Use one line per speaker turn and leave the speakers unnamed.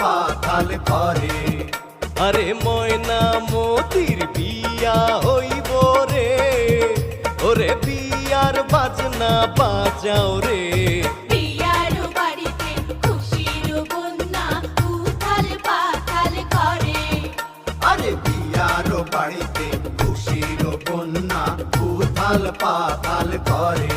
পাতাল করে।
আরে ময়না মতির বিয়া হইব রে, ওরে বিয়ার বাজনা বাজাও রে।
বিয়ার বাড়িতে খুশির বন্যা উথাল পাথাল করে।
আরে বিয়ার বাড়িতে খুশির বন্যা উথাল পাতাল করে।